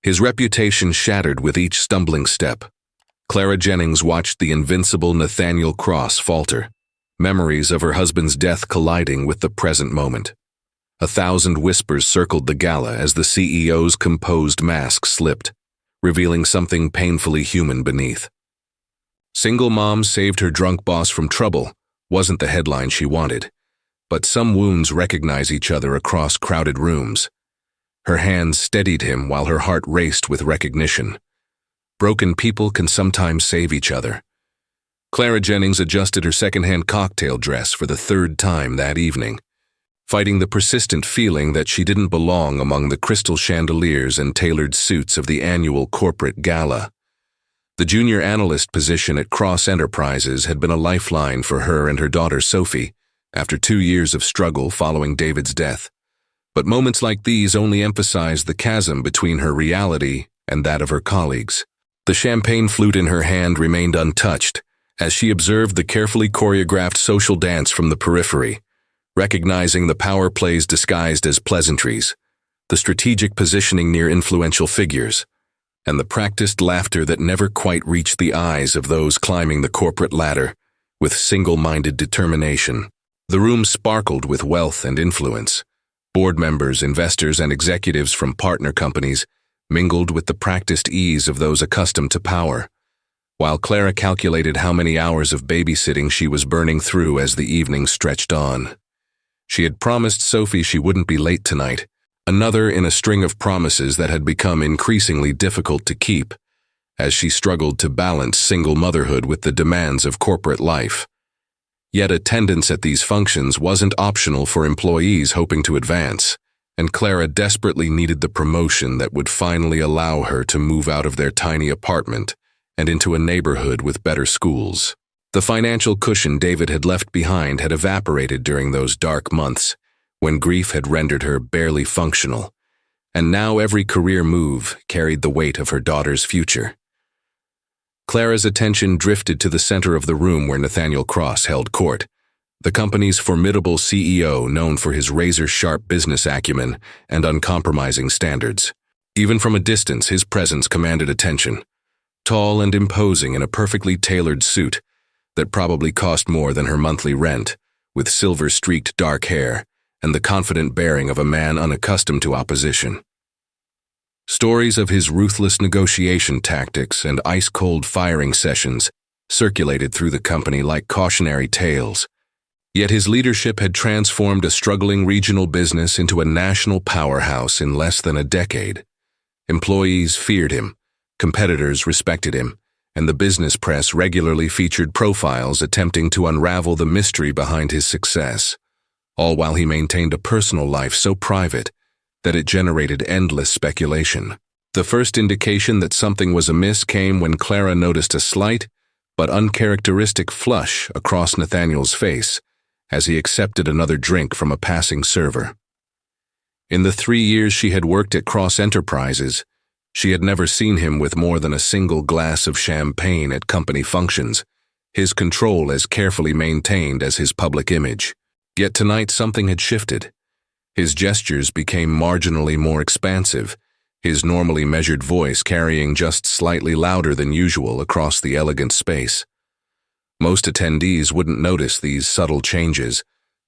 his reputation shattered with each stumbling step. Clara Jennings watched the invincible Nathaniel Cross falter, memories of her husband's death colliding with the present moment. 1,000 whispers circled the gala as the CEO's composed mask slipped, revealing something painfully human beneath. "Single mom saved her drunk boss from trouble" wasn't the headline she wanted, but some wounds recognize each other across crowded rooms. Her hands steadied him while her heart raced with recognition. Broken people can sometimes save each other. Clara Jennings adjusted her second-hand cocktail dress for the third time that evening, fighting the persistent feeling that she didn't belong among the crystal chandeliers and tailored suits of the annual corporate gala. The junior analyst position at Cross Enterprises had been a lifeline for her and her daughter Sophie after 2 years of struggle following David's death. But moments like these only emphasized the chasm between her reality and that of her colleagues. The champagne flute in her hand remained untouched as she observed the carefully choreographed social dance from the periphery, recognizing the power plays disguised as pleasantries, the strategic positioning near influential figures, and the practiced laughter that never quite reached the eyes of those climbing the corporate ladder with single-minded determination. The room sparkled with wealth and influence. Board members, investors, and executives from partner companies mingled with the practiced ease of those accustomed to power, while Clara calculated how many hours of babysitting she was burning through as the evening stretched on. She had promised Sophie she wouldn't be late tonight, another in a string of promises that had become increasingly difficult to keep, as she struggled to balance single motherhood with the demands of corporate life. Yet attendance at these functions wasn't optional for employees hoping to advance, and Clara desperately needed the promotion that would finally allow her to move out of their tiny apartment and into a neighborhood with better schools. The financial cushion David had left behind had evaporated during those dark months, when grief had rendered her barely functional, and now every career move carried the weight of her daughter's future. Clara's attention drifted to the center of the room where Nathaniel Cross held court, the company's formidable CEO known for his razor-sharp business acumen and uncompromising standards. Even from a distance, his presence commanded attention. Tall and imposing in a perfectly tailored suit that probably cost more than her monthly rent, with silver-streaked dark hair and the confident bearing of a man unaccustomed to opposition. Stories of his ruthless negotiation tactics and ice-cold firing sessions circulated through the company like cautionary tales. Yet his leadership had transformed a struggling regional business into a national powerhouse in less than a decade. Employees feared him, competitors respected him, and the business press regularly featured profiles attempting to unravel the mystery behind his success, all while he maintained a personal life so private that it generated endless speculation. The first indication that something was amiss came when Clara noticed a slight but uncharacteristic flush across Nathaniel's face as he accepted another drink from a passing server. In the 3 years she had worked at Cross Enterprises, she had never seen him with more than a single glass of champagne at company functions, his control as carefully maintained as his public image. Yet tonight something had shifted. His gestures became marginally more expansive, his normally measured voice carrying just slightly louder than usual across the elegant space. Most attendees wouldn't notice these subtle changes,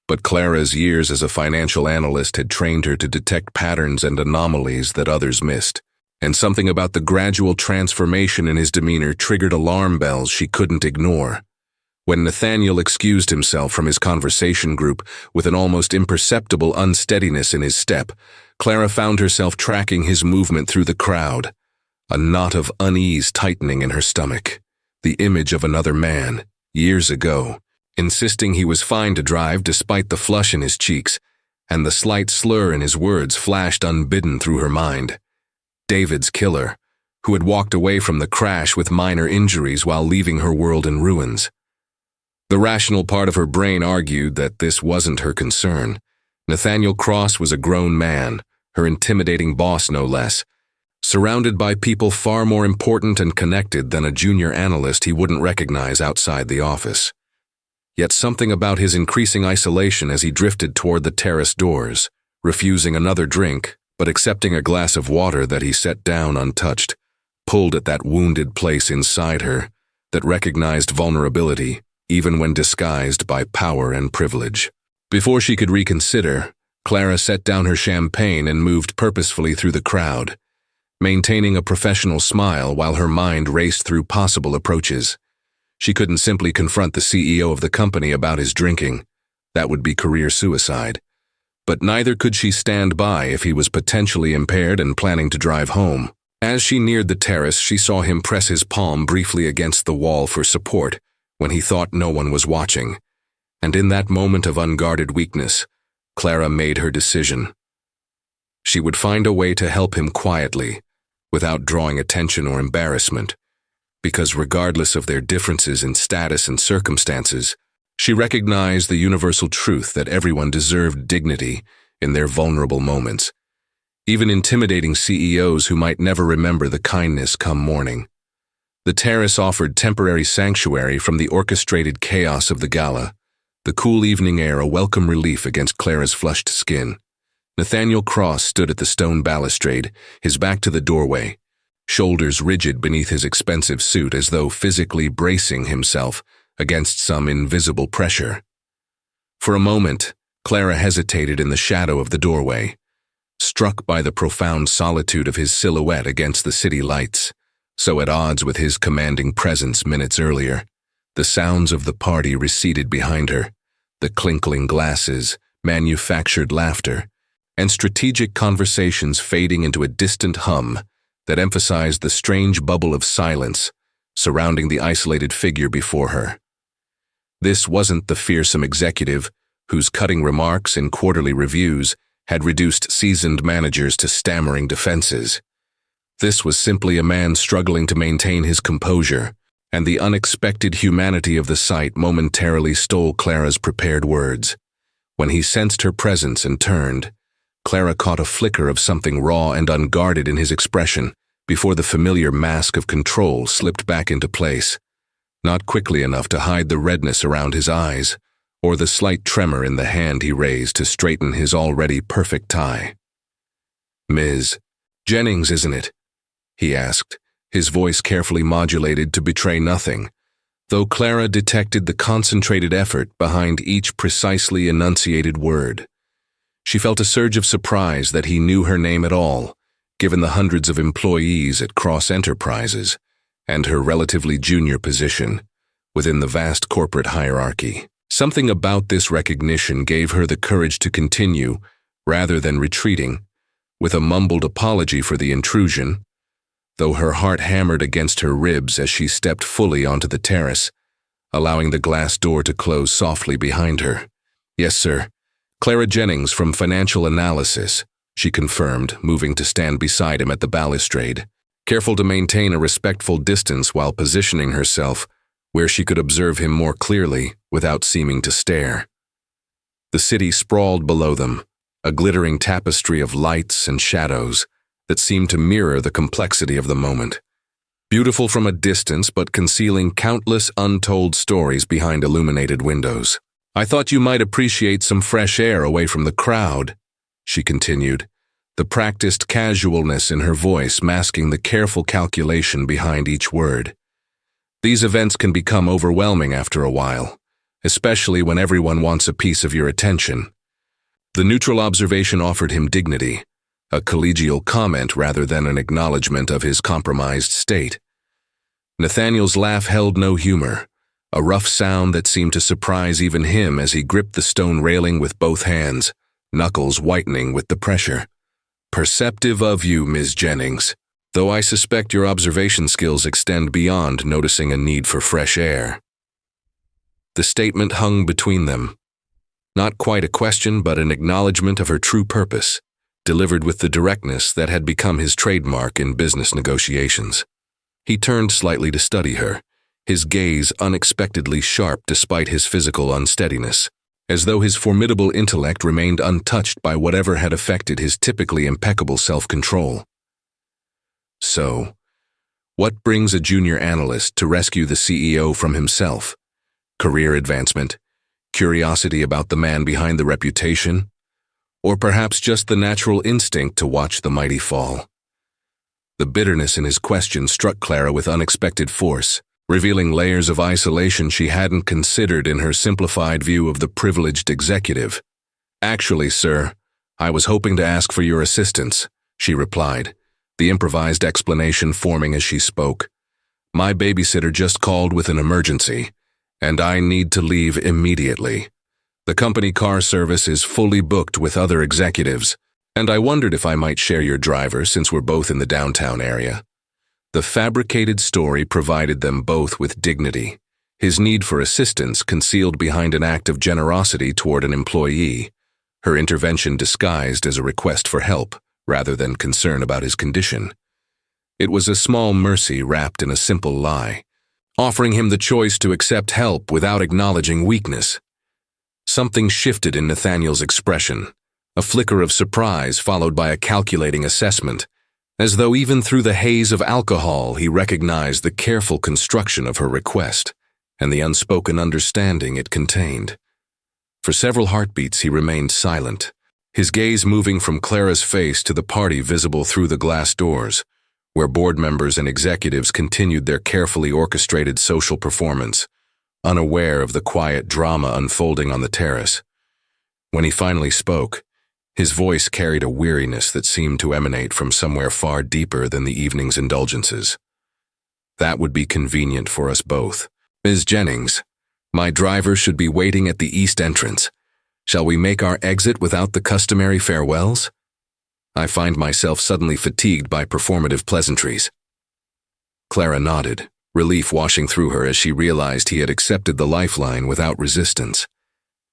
but Clara's years as a financial analyst had trained her to detect patterns and anomalies that others missed, and something about the gradual transformation in his demeanor triggered alarm bells she couldn't ignore. When Nathaniel excused himself from his conversation group with an almost imperceptible unsteadiness in his step, Clara found herself tracking his movement through the crowd, a knot of unease tightening in her stomach, the image of another man, years ago, insisting he was fine to drive despite the flush in his cheeks, and the slight slur in his words flashed unbidden through her mind. David's killer, who had walked away from the crash with minor injuries while leaving her world in ruins. The rational part of her brain argued that this wasn't her concern. Nathaniel Cross was a grown man, her intimidating boss no less, surrounded by people far more important and connected than a junior analyst he wouldn't recognize outside the office. Yet something about his increasing isolation as he drifted toward the terrace doors, refusing another drink, but accepting a glass of water that he set down untouched, pulled at that wounded place inside her that recognized vulnerability even when disguised by power and privilege. Before she could reconsider, Clara set down her champagne and moved purposefully through the crowd, maintaining a professional smile while her mind raced through possible approaches. She couldn't simply confront the CEO of the company about his drinking. That would be career suicide. But neither could she stand by if he was potentially impaired and planning to drive home. As she neared the terrace, she saw him press his palm briefly against the wall for support when he thought no one was watching. And in that moment of unguarded weakness, Clara made her decision. She would find a way to help him quietly, without drawing attention or embarrassment, because regardless of their differences in status and circumstances, she recognized the universal truth that everyone deserved dignity in their vulnerable moments, even intimidating CEOs who might never remember the kindness come morning. The terrace offered temporary sanctuary from the orchestrated chaos of the gala, the cool evening air a welcome relief against Clara's flushed skin. Nathaniel Cross stood at the stone balustrade, his back to the doorway, shoulders rigid beneath his expensive suit as though physically bracing himself against some invisible pressure. For a moment, Clara hesitated in the shadow of the doorway, struck by the profound solitude of his silhouette against the city lights, so at odds with his commanding presence minutes earlier. The sounds of the party receded behind her, the clinking glasses, manufactured laughter, and strategic conversations fading into a distant hum that emphasized the strange bubble of silence surrounding the isolated figure before her. This wasn't the fearsome executive whose cutting remarks in quarterly reviews had reduced seasoned managers to stammering defenses. This was simply a man struggling to maintain his composure, and the unexpected humanity of the sight momentarily stole Clara's prepared words. When he sensed her presence and turned, Clara caught a flicker of something raw and unguarded in his expression before the familiar mask of control slipped back into place, not quickly enough to hide the redness around his eyes or the slight tremor in the hand he raised to straighten his already perfect tie. "Ms. Jennings, isn't it?" he asked, his voice carefully modulated to betray nothing, though Clara detected the concentrated effort behind each precisely enunciated word. She felt a surge of surprise that he knew her name at all, given the hundreds of employees at Cross Enterprises and her relatively junior position within the vast corporate hierarchy. Something about this recognition gave her the courage to continue, rather than retreating, with a mumbled apology for the intrusion, though her heart hammered against her ribs as she stepped fully onto the terrace, allowing the glass door to close softly behind her. "Yes, sir. Clara Jennings from Financial Analysis," she confirmed, moving to stand beside him at the balustrade, careful to maintain a respectful distance while positioning herself where she could observe him more clearly without seeming to stare. The city sprawled below them, a glittering tapestry of lights and shadows that seemed to mirror the complexity of the moment. Beautiful from a distance but concealing countless untold stories behind illuminated windows. "I thought you might appreciate some fresh air away from the crowd," she continued, the practiced casualness in her voice masking the careful calculation behind each word. "These events can become overwhelming after a while, especially when everyone wants a piece of your attention." The neutral observation offered him dignity, a collegial comment rather than an acknowledgement of his compromised state. Nathaniel's laugh held no humor, a rough sound that seemed to surprise even him as he gripped the stone railing with both hands, knuckles whitening with the pressure. "Perceptive of you, Ms. Jennings, though I suspect your observation skills extend beyond noticing a need for fresh air." The statement hung between them. Not quite a question, but an acknowledgement of her true purpose, delivered with the directness that had become his trademark in business negotiations. He turned slightly to study her, his gaze unexpectedly sharp despite his physical unsteadiness, as though his formidable intellect remained untouched by whatever had affected his typically impeccable self-control. "So, what brings a junior analyst to rescue the CEO from himself? Career advancement? Curiosity about the man behind the reputation? or perhaps just the natural instinct to watch the mighty fall. The bitterness in his question struck Clara with unexpected force, revealing layers of isolation she hadn't considered in her simplified view of the privileged executive. "Actually, sir, I was hoping to ask for your assistance," she replied, the improvised explanation forming as she spoke. "My babysitter just called with an emergency, and I need to leave immediately. The company car service is fully booked with other executives, and I wondered if I might share your driver since we're both in the downtown area." The fabricated story provided them both with dignity, his need for assistance concealed behind an act of generosity toward an employee, her intervention disguised as a request for help rather than concern about his condition. It was a small mercy wrapped in a simple lie, offering him the choice to accept help without acknowledging weakness. Something shifted in Nathaniel's expression, a flicker of surprise followed by a calculating assessment, as though even through the haze of alcohol he recognized the careful construction of her request and the unspoken understanding it contained. For several heartbeats he remained silent, his gaze moving from Clara's face to the party visible through the glass doors, where board members and executives continued their carefully orchestrated social performance, unaware of the quiet drama unfolding on the terrace. When he finally spoke, his voice carried a weariness that seemed to emanate from somewhere far deeper than the evening's indulgences. "That would be convenient for us both. Ms. Jennings, my driver should be waiting at the east entrance. Shall we make our exit without the customary farewells? I find myself suddenly fatigued by performative pleasantries." Clara nodded, relief washing through her as she realized he had accepted the lifeline without resistance,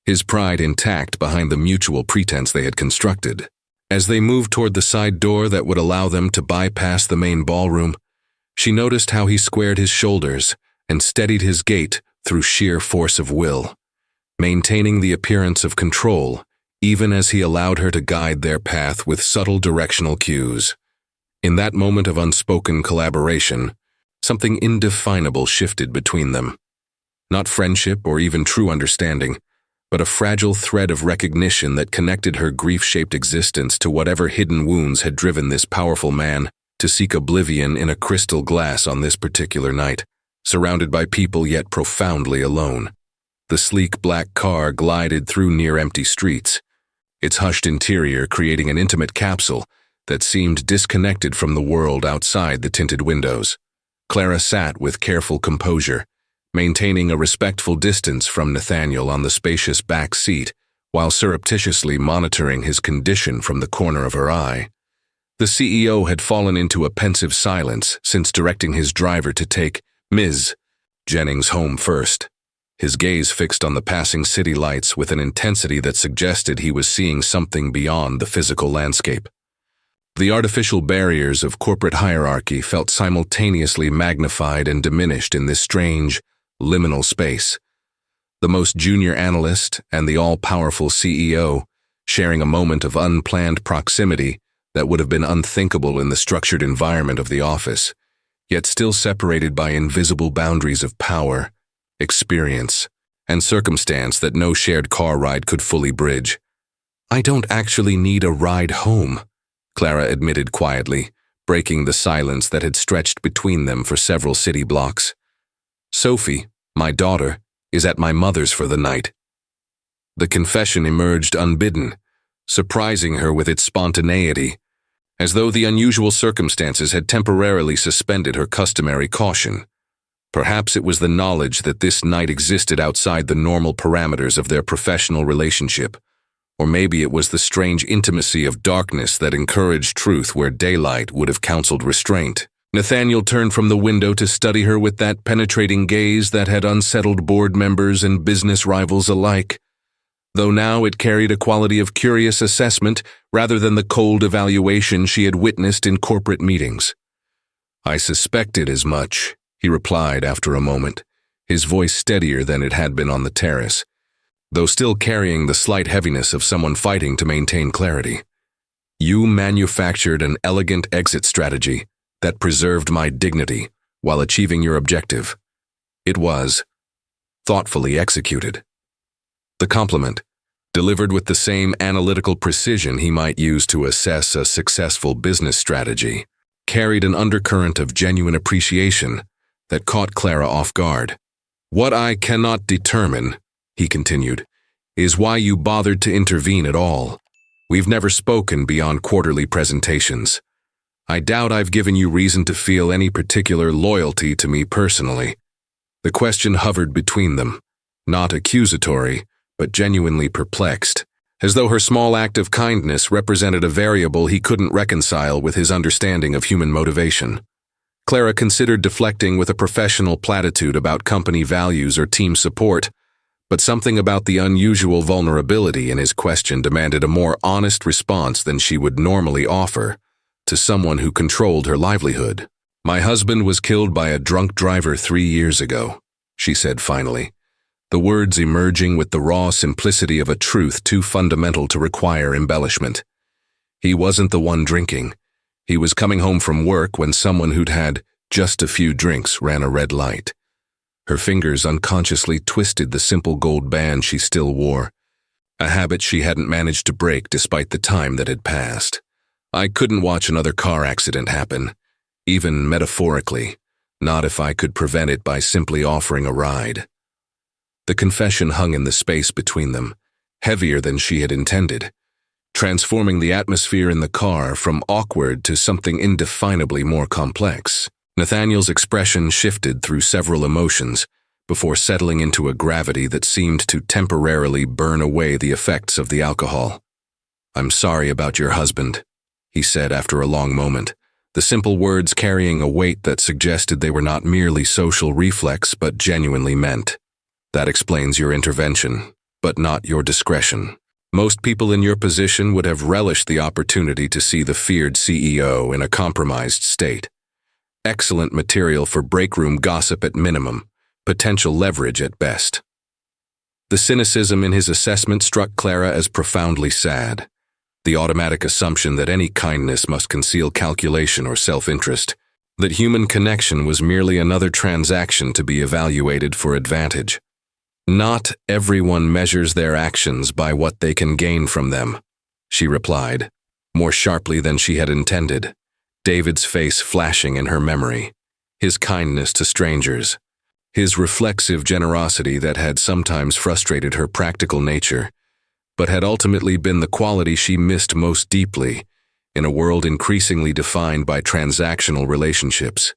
his pride intact behind the mutual pretense they had constructed. As they moved toward the side door that would allow them to bypass the main ballroom, she noticed how he squared his shoulders and steadied his gait through sheer force of will, maintaining the appearance of control even as he allowed her to guide their path with subtle directional cues. In that moment of unspoken collaboration, something indefinable shifted between them. Not friendship or even true understanding, but a fragile thread of recognition that connected her grief-shaped existence to whatever hidden wounds had driven this powerful man to seek oblivion in a crystal glass on this particular night, surrounded by people yet profoundly alone. The sleek black car glided through near-empty streets, its hushed interior creating an intimate capsule that seemed disconnected from the world outside the tinted windows. Clara sat with careful composure, maintaining a respectful distance from Nathaniel on the spacious back seat while surreptitiously monitoring his condition from the corner of her eye. The CEO had fallen into a pensive silence since directing his driver to take Ms. Jennings home first, his gaze fixed on the passing city lights with an intensity that suggested he was seeing something beyond the physical landscape. The artificial barriers of corporate hierarchy felt simultaneously magnified and diminished in this strange, liminal space. The most junior analyst and the all-powerful CEO sharing a moment of unplanned proximity that would have been unthinkable in the structured environment of the office, yet still separated by invisible boundaries of power, experience, and circumstance that no shared car ride could fully bridge. "I don't actually need a ride home," Clara admitted quietly, breaking the silence that had stretched between them for several city blocks. "Sophie, my daughter, is at my mother's for the night." The confession emerged unbidden, surprising her with its spontaneity, as though the unusual circumstances had temporarily suspended her customary caution. Perhaps it was the knowledge that this night existed outside the normal parameters of their professional relationship, or maybe it was the strange intimacy of darkness that encouraged truth where daylight would have counseled restraint. Nathaniel turned from the window to study her with that penetrating gaze that had unsettled board members and business rivals alike, though now it carried a quality of curious assessment rather than the cold evaluation she had witnessed in corporate meetings. "I suspected as much," he replied after a moment, his voice steadier than it had been on the terrace, though still carrying the slight heaviness of someone fighting to maintain clarity. "You manufactured an elegant exit strategy that preserved my dignity while achieving your objective. It was thoughtfully executed." The compliment, delivered with the same analytical precision he might use to assess a successful business strategy, carried an undercurrent of genuine appreciation that caught Clara off guard. "What I cannot determine," he continued, "is why you bothered to intervene at all. We've never spoken beyond quarterly presentations. I doubt I've given you reason to feel any particular loyalty to me personally." The question hovered between them, not accusatory, but genuinely perplexed, as though her small act of kindness represented a variable he couldn't reconcile with his understanding of human motivation. Clara considered deflecting with a professional platitude about company values or team support, but something about the unusual vulnerability in his question demanded a more honest response than she would normally offer to someone who controlled her livelihood. "My husband was killed by a drunk driver 3 years ago," she said finally, the words emerging with the raw simplicity of a truth too fundamental to require embellishment. "He wasn't the one drinking. He was coming home from work when someone who'd had just a few drinks ran a red light." Her fingers unconsciously twisted the simple gold band she still wore, a habit she hadn't managed to break despite the time that had passed. "I couldn't watch another car accident happen, even metaphorically, not if I could prevent it by simply offering a ride." The confession hung in the space between them, heavier than she had intended, transforming the atmosphere in the car from awkward to something indefinably more complex. Nathaniel's expression shifted through several emotions before settling into a gravity that seemed to temporarily burn away the effects of the alcohol. "I'm sorry about your husband," he said after a long moment, the simple words carrying a weight that suggested they were not merely social reflex but genuinely meant. "That explains your intervention, but not your discretion. Most people in your position would have relished the opportunity to see the feared CEO in a compromised state. Excellent material for breakroom gossip at minimum, potential leverage at best." The cynicism in his assessment struck Clara as profoundly sad. The automatic assumption that any kindness must conceal calculation or self-interest, that human connection was merely another transaction to be evaluated for advantage. "Not everyone measures their actions by what they can gain from them," she replied, more sharply than she had intended, David's face flashing in her memory, his kindness to strangers, his reflexive generosity that had sometimes frustrated her practical nature, but had ultimately been the quality she missed most deeply in a world increasingly defined by transactional relationships.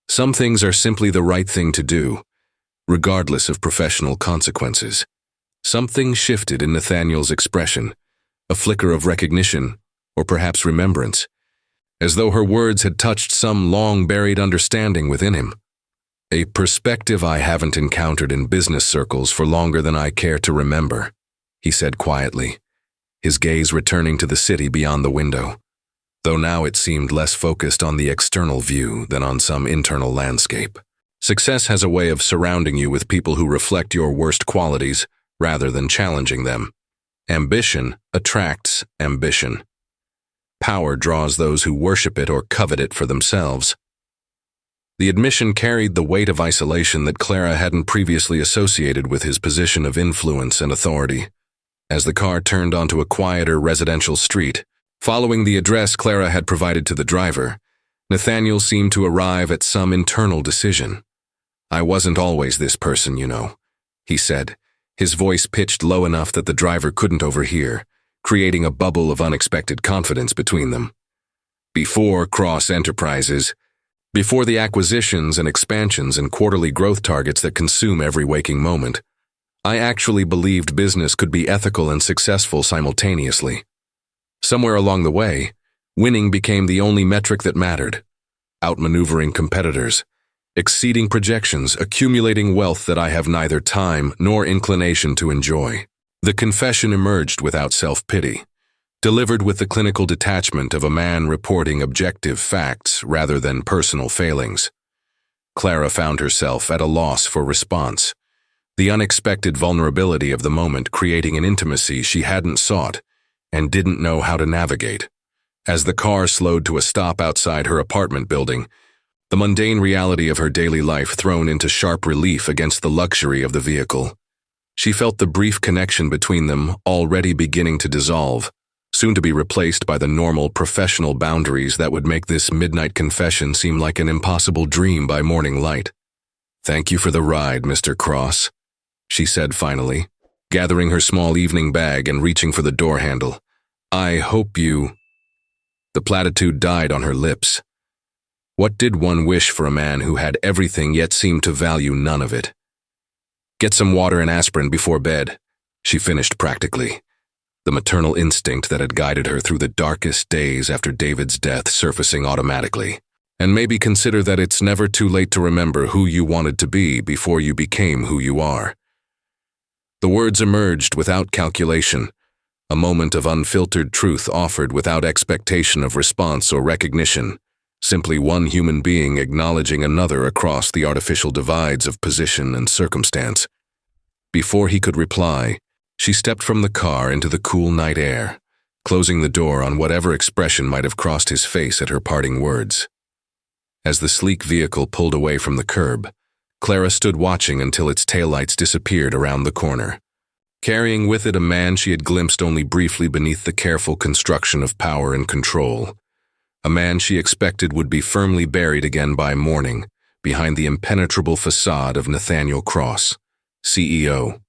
Some things are simply the right thing to do, regardless of professional consequences. Something shifted in Nathaniel's expression, a flicker of recognition, or perhaps remembrance, as though her words had touched some long-buried understanding within him. "A perspective I haven't encountered in business circles for longer than I care to remember," he said quietly, his gaze returning to the city beyond the window, though now it seemed less focused on the external view than on some internal landscape. "Success has a way of surrounding you with people who reflect your worst qualities rather than challenging them. Ambition attracts ambition. Power draws those who worship it or covet it for themselves." The admission carried the weight of isolation that Clara hadn't previously associated with his position of influence and authority. As the car turned onto a quieter residential street, following the address Clara had provided to the driver, Nathaniel seemed to arrive at some internal decision. "I wasn't always this person, you know," he said, his voice pitched low enough that the driver couldn't overhear, creating a bubble of unexpected confidence between them. "Before Cross Enterprises, before the acquisitions and expansions and quarterly growth targets that consume every waking moment, I actually believed business could be ethical and successful simultaneously. Somewhere along the way, winning became the only metric that mattered, outmaneuvering competitors, exceeding projections, accumulating wealth that I have neither time nor inclination to enjoy." The confession emerged without self-pity, delivered with the clinical detachment of a man reporting objective facts rather than personal failings. Clara found herself at a loss for response, the unexpected vulnerability of the moment creating an intimacy she hadn't sought and didn't know how to navigate. As the car slowed to a stop outside her apartment building, the mundane reality of her daily life thrown into sharp relief against the luxury of the vehicle. She felt the brief connection between them already beginning to dissolve, soon to be replaced by the normal professional boundaries that would make this midnight confession seem like an impossible dream by morning light. "Thank you for the ride, Mr. Cross," she said finally, gathering her small evening bag and reaching for the door handle. "I hope you—" The platitude died on her lips. What did one wish for a man who had everything yet seemed to value none of it? "Get some water and aspirin before bed," she finished practically, the maternal instinct that had guided her through the darkest days after David's death surfacing automatically. "And maybe consider that it's never too late to remember who you wanted to be before you became who you are." The words emerged without calculation, a moment of unfiltered truth offered without expectation of response or recognition, simply one human being acknowledging another across the artificial divides of position and circumstance. Before he could reply, she stepped from the car into the cool night air, closing the door on whatever expression might have crossed his face at her parting words. As the sleek vehicle pulled away from the curb, Clara stood watching until its taillights disappeared around the corner, carrying with it a man she had glimpsed only briefly beneath the careful construction of power and control. A man she expected would be firmly buried again by morning, behind the impenetrable facade of Nathaniel Cross, CEO.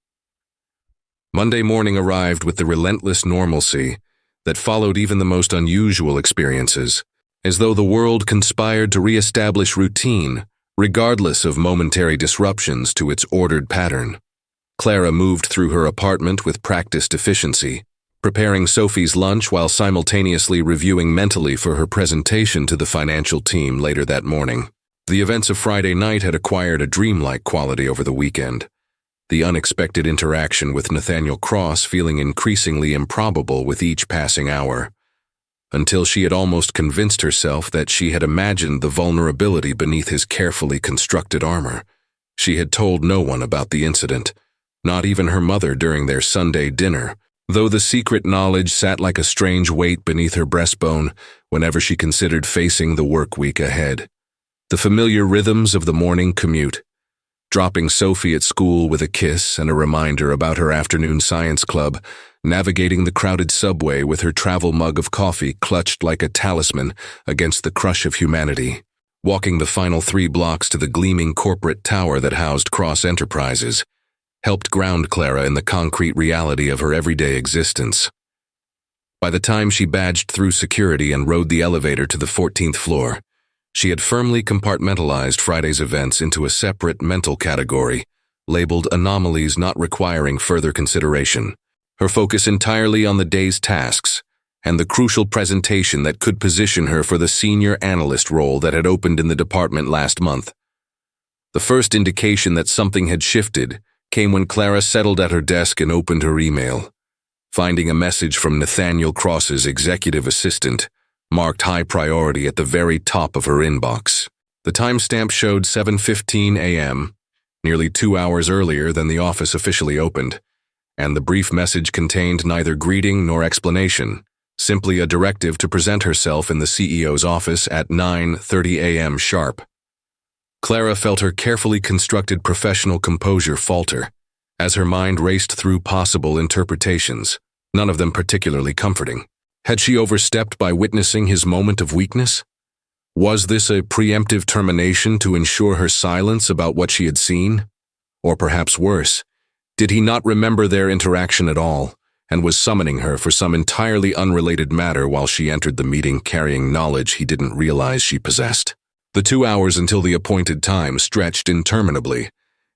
Monday morning arrived with the relentless normalcy that followed even the most unusual experiences, as though the world conspired to re-establish routine, regardless of momentary disruptions to its ordered pattern. Clara moved through her apartment with practiced efficiency, preparing Sophie's lunch while simultaneously reviewing mentally for her presentation to the financial team later that morning. The events of Friday night had acquired a dreamlike quality over the weekend, the unexpected interaction with Nathaniel Cross feeling increasingly improbable with each passing hour, until she had almost convinced herself that she had imagined the vulnerability beneath his carefully constructed armor. She had told no one about the incident, not even her mother during their Sunday dinner, though the secret knowledge sat like a strange weight beneath her breastbone whenever she considered facing the work week ahead. The familiar rhythms of the morning commute, dropping Sophie at school with a kiss and a reminder about her afternoon science club, navigating the crowded subway with her travel mug of coffee clutched like a talisman against the crush of humanity, walking the final 3 blocks to the gleaming corporate tower that housed Cross Enterprises, helped ground Clara in the concrete reality of her everyday existence. By the time she badged through security and rode the elevator to the 14th floor, she had firmly compartmentalized Friday's events into a separate mental category, labeled anomalies not requiring further consideration, her focus entirely on the day's tasks and the crucial presentation that could position her for the senior analyst role that had opened in the department last month. The first indication that something had shifted came when Clara settled at her desk and opened her email, finding a message from Nathaniel Cross's executive assistant, marked high priority at the very top of her inbox. The timestamp showed 7:15 a.m., nearly 2 hours earlier than the office officially opened, and the brief message contained neither greeting nor explanation, simply a directive to present herself in the CEO's office at 9:30 a.m. sharp. Clara felt her carefully constructed professional composure falter as her mind raced through possible interpretations, none of them particularly comforting. Had she overstepped by witnessing his moment of weakness? Was this a preemptive termination to ensure her silence about what she had seen? Or perhaps worse, did he not remember their interaction at all, and was summoning her for some entirely unrelated matter while she entered the meeting carrying knowledge he didn't realize she possessed? The 2 hours until the appointed time stretched interminably,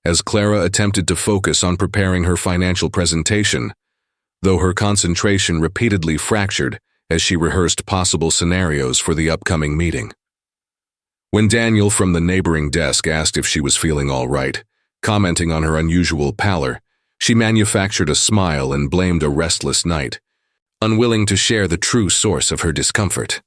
as Clara attempted to focus on preparing her financial presentation, though her concentration repeatedly fractured as she rehearsed possible scenarios for the upcoming meeting. When Daniel from the neighboring desk asked if she was feeling all right, commenting on her unusual pallor, she manufactured a smile and blamed a restless night, unwilling to share the true source of her discomfort.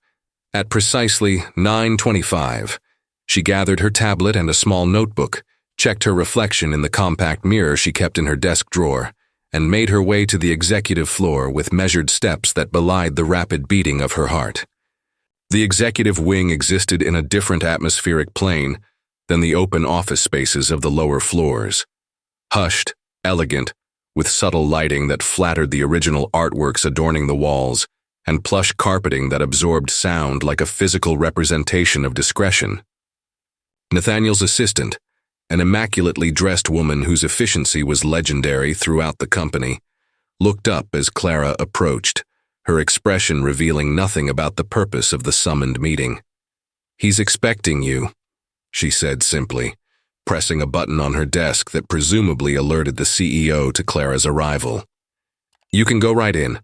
At precisely 9:25, she gathered her tablet and a small notebook, checked her reflection in the compact mirror she kept in her desk drawer, and made her way to the executive floor with measured steps that belied the rapid beating of her heart. The executive wing existed in a different atmospheric plane than the open office spaces of the lower floors. Hushed, elegant, with subtle lighting that flattered the original artworks adorning the walls, and plush carpeting that absorbed sound like a physical representation of discretion. Nathaniel's assistant, an immaculately dressed woman whose efficiency was legendary throughout the company, looked up as Clara approached, her expression revealing nothing about the purpose of the summoned meeting. "He's expecting you," she said simply, pressing a button on her desk that presumably alerted the CEO to Clara's arrival. "You can go right in."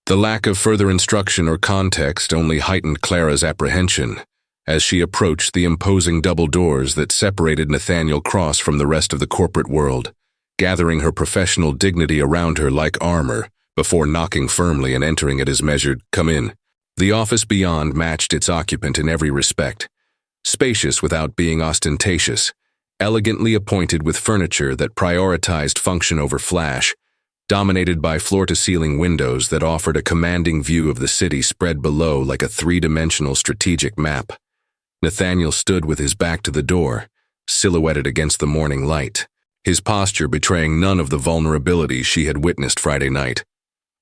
The lack of further instruction or context only heightened Clara's apprehension as she approached the imposing double doors that separated Nathaniel Cross from the rest of the corporate world, gathering her professional dignity around her like armor before knocking firmly and entering it as measured, "Come in." The office beyond matched its occupant in every respect, spacious without being ostentatious, elegantly appointed with furniture that prioritized function over flash, dominated by floor-to-ceiling windows that offered a commanding view of the city spread below like a three-dimensional strategic map. Nathaniel stood with his back to the door, silhouetted against the morning light, his posture betraying none of the vulnerability she had witnessed Friday night.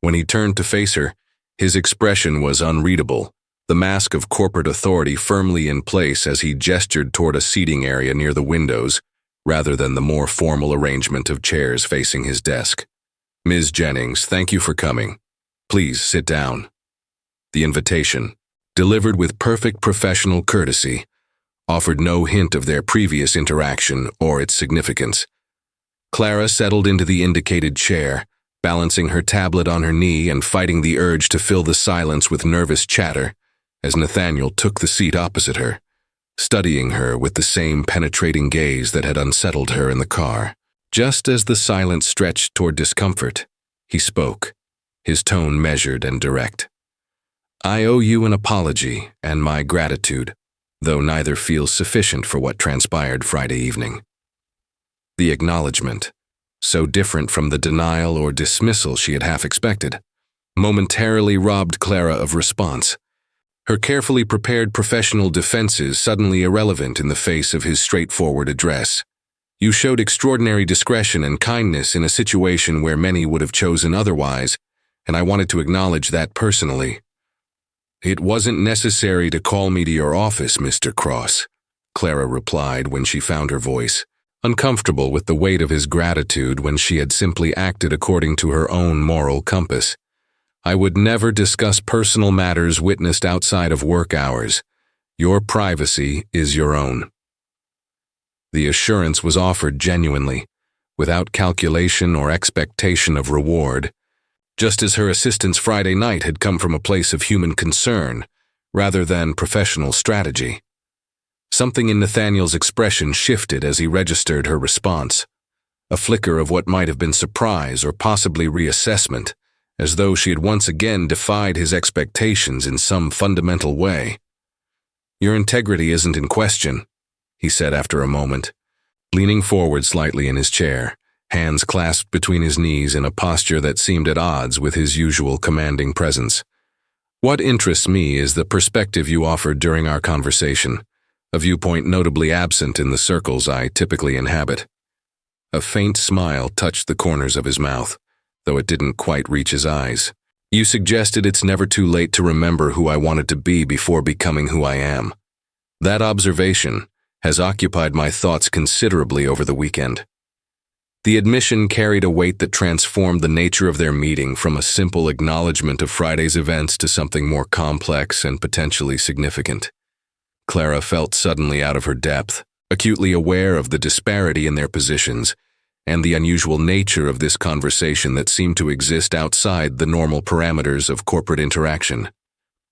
When he turned to face her, his expression was unreadable, the mask of corporate authority firmly in place as he gestured toward a seating area near the windows, rather than the more formal arrangement of chairs facing his desk. "Ms. Jennings, thank you for coming. Please sit down." The invitation, delivered with perfect professional courtesy, offered no hint of their previous interaction or its significance. Clara settled into the indicated chair, balancing her tablet on her knee and fighting the urge to fill the silence with nervous chatter, as Nathaniel took the seat opposite her, studying her with the same penetrating gaze that had unsettled her in the car. Just as the silence stretched toward discomfort, he spoke, his tone measured and direct. "I owe you an apology and my gratitude, though neither feels sufficient for what transpired Friday evening." The acknowledgement, so different from the denial or dismissal she had half expected, momentarily robbed Clara of response, her carefully prepared professional defenses suddenly irrelevant in the face of his straightforward address. "You showed extraordinary discretion and kindness in a situation where many would have chosen otherwise, and I wanted to acknowledge that personally." "It wasn't necessary to call me to your office, Mr. Cross," Clara replied when she found her voice, uncomfortable with the weight of his gratitude when she had simply acted according to her own moral compass. "I would never discuss personal matters witnessed outside of work hours. Your privacy is your own." The assurance was offered genuinely, without calculation or expectation of reward, just as her assistant's Friday night had come from a place of human concern, rather than professional strategy. Something in Nathaniel's expression shifted as he registered her response, a flicker of what might have been surprise or possibly reassessment, as though she had once again defied his expectations in some fundamental way. "Your integrity isn't in question," he said after a moment, leaning forward slightly in his chair, hands clasped between his knees in a posture that seemed at odds with his usual commanding presence. "What interests me is the perspective you offered during our conversation, a viewpoint notably absent in the circles I typically inhabit." A faint smile touched the corners of his mouth, though it didn't quite reach his eyes. "You suggested it's never too late to remember who I wanted to be before becoming who I am. That observation has occupied my thoughts considerably over the weekend." The admission carried a weight that transformed the nature of their meeting from a simple acknowledgement of Friday's events to something more complex and potentially significant. Clara felt suddenly out of her depth, acutely aware of the disparity in their positions and the unusual nature of this conversation that seemed to exist outside the normal parameters of corporate interaction.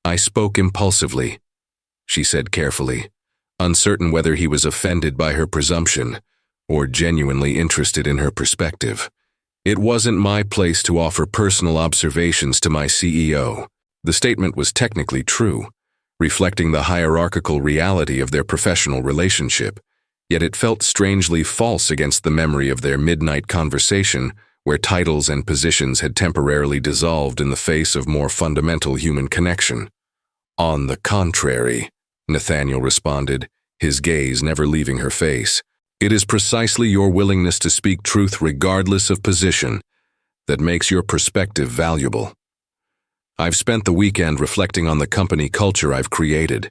"I spoke impulsively," she said carefully, uncertain whether he was offended by her presumption or genuinely interested in her perspective. "It wasn't my place to offer personal observations to my CEO." The statement was technically true, reflecting the hierarchical reality of their professional relationship, yet it felt strangely false against the memory of their midnight conversation where titles and positions had temporarily dissolved in the face of more fundamental human connection. "On the contrary," Nathaniel responded, his gaze never leaving her face, "it is precisely your willingness to speak truth regardless of position that makes your perspective valuable. I've spent the weekend reflecting on the company culture I've created,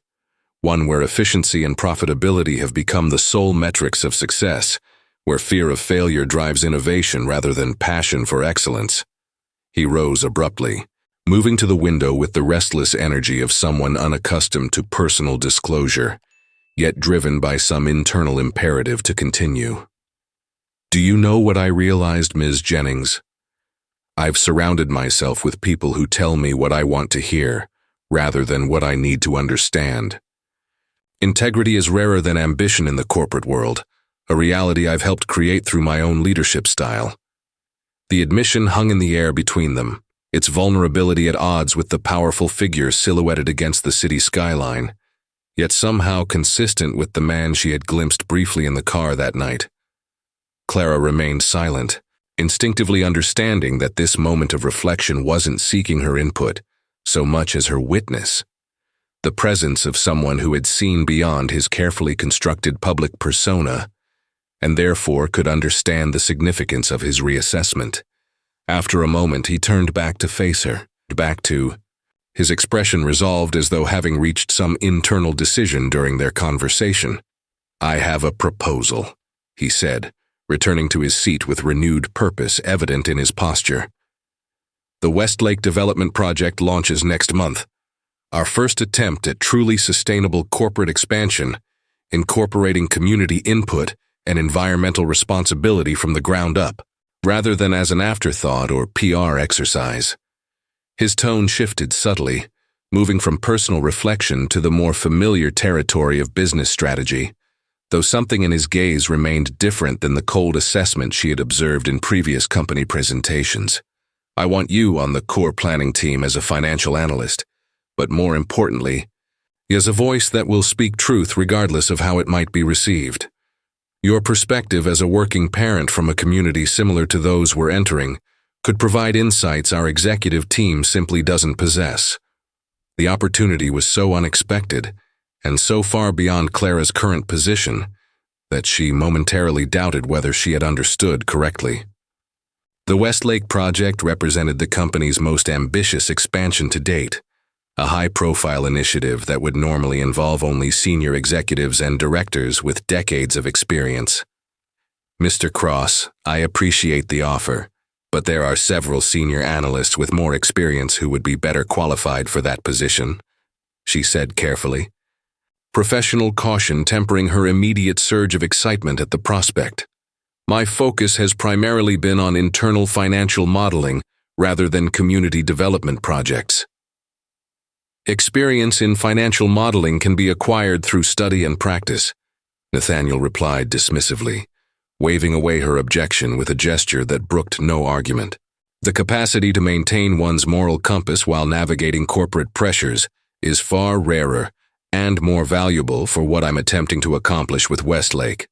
one where efficiency and profitability have become the sole metrics of success, where fear of failure drives innovation rather than passion for excellence. He rose abruptly, moving to the window with the restless energy of someone unaccustomed to personal disclosure, yet driven by some internal imperative to continue. Do you know what I realized, Ms. Jennings? I've surrounded myself with people who tell me what I want to hear, rather than what I need to understand. Integrity is rarer than ambition in the corporate world, a reality I've helped create through my own leadership style. The admission hung in the air between them, its vulnerability at odds with the powerful figure silhouetted against the city skyline, yet somehow consistent with the man she had glimpsed briefly in the car that night. Clara remained silent, instinctively understanding that this moment of reflection wasn't seeking her input so much as her witness, the presence of someone who had seen beyond his carefully constructed public persona, and therefore could understand the significance of his reassessment. After a moment, he turned back to face her, his expression resolved as though having reached some internal decision during their conversation. "I have a proposal," he said, returning to his seat with renewed purpose evident in his posture. "The Westlake Development Project launches next month, our first attempt at truly sustainable corporate expansion, incorporating community input and environmental responsibility from the ground up, rather than as an afterthought or PR exercise." His tone shifted subtly, moving from personal reflection to the more familiar territory of business strategy, though something in his gaze remained different than the cold assessment she had observed in previous company presentations. "I want you on the core planning team as a financial analyst, but more importantly, as a voice that will speak truth regardless of how it might be received. Your perspective as a working parent from a community similar to those we're entering could provide insights our executive team simply doesn't possess." The opportunity was so unexpected and so far beyond Clara's current position that she momentarily doubted whether she had understood correctly. The Westlake project represented the company's most ambitious expansion to date, a high-profile initiative that would normally involve only senior executives and directors with decades of experience. "Mr. Cross, I appreciate the offer, but there are several senior analysts with more experience who would be better qualified for that position," she said carefully, professional caution tempering her immediate surge of excitement at the prospect. "My focus has primarily been on internal financial modeling rather than community development projects." "Experience in financial modeling can be acquired through study and practice," Nathaniel replied dismissively, waving away her objection with a gesture that brooked no argument. "The capacity to maintain one's moral compass while navigating corporate pressures is far rarer and more valuable for what I'm attempting to accomplish with Westlake."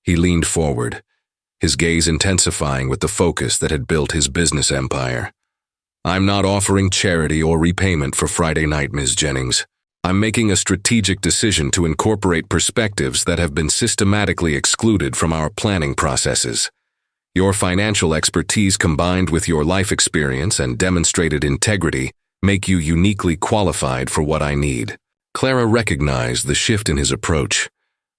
He leaned forward, his gaze intensifying with the focus that had built his business empire. "I'm not offering charity or repayment for Friday night, Ms. Jennings. I'm making a strategic decision to incorporate perspectives that have been systematically excluded from our planning processes. Your financial expertise combined with your life experience and demonstrated integrity make you uniquely qualified for what I need." Clara recognized the shift in his approach,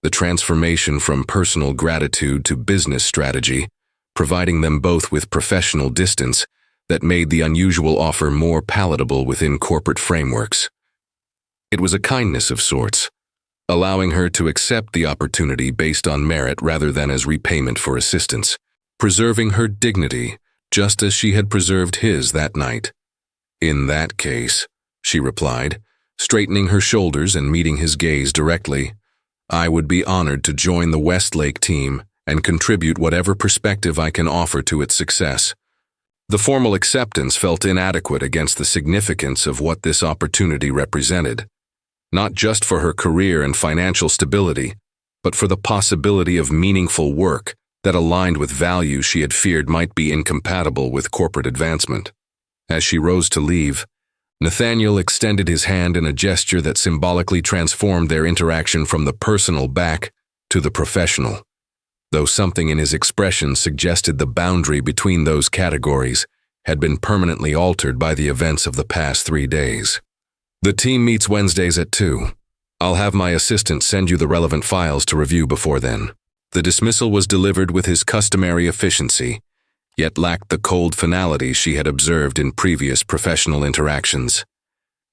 the transformation from personal gratitude to business strategy, providing them both with professional distance that made the unusual offer more palatable within corporate frameworks. It was a kindness of sorts, allowing her to accept the opportunity based on merit rather than as repayment for assistance, preserving her dignity just as she had preserved his that night. "In that case," she replied, straightening her shoulders and meeting his gaze directly, "I would be honored to join the Westlake team and contribute whatever perspective I can offer to its success." The formal acceptance felt inadequate against the significance of what this opportunity represented, not just for her career and financial stability, but for the possibility of meaningful work that aligned with values she had feared might be incompatible with corporate advancement. As she rose to leave, Nathaniel extended his hand in a gesture that symbolically transformed their interaction from the personal back to the professional. though something in his expression suggested the boundary between those categories had been permanently altered by the events of the past 3 days. The team meets Wednesdays at 2. I'll have my assistant send you the relevant files to review before then. The dismissal was delivered with his customary efficiency, yet lacked the cold finality she had observed in previous professional interactions.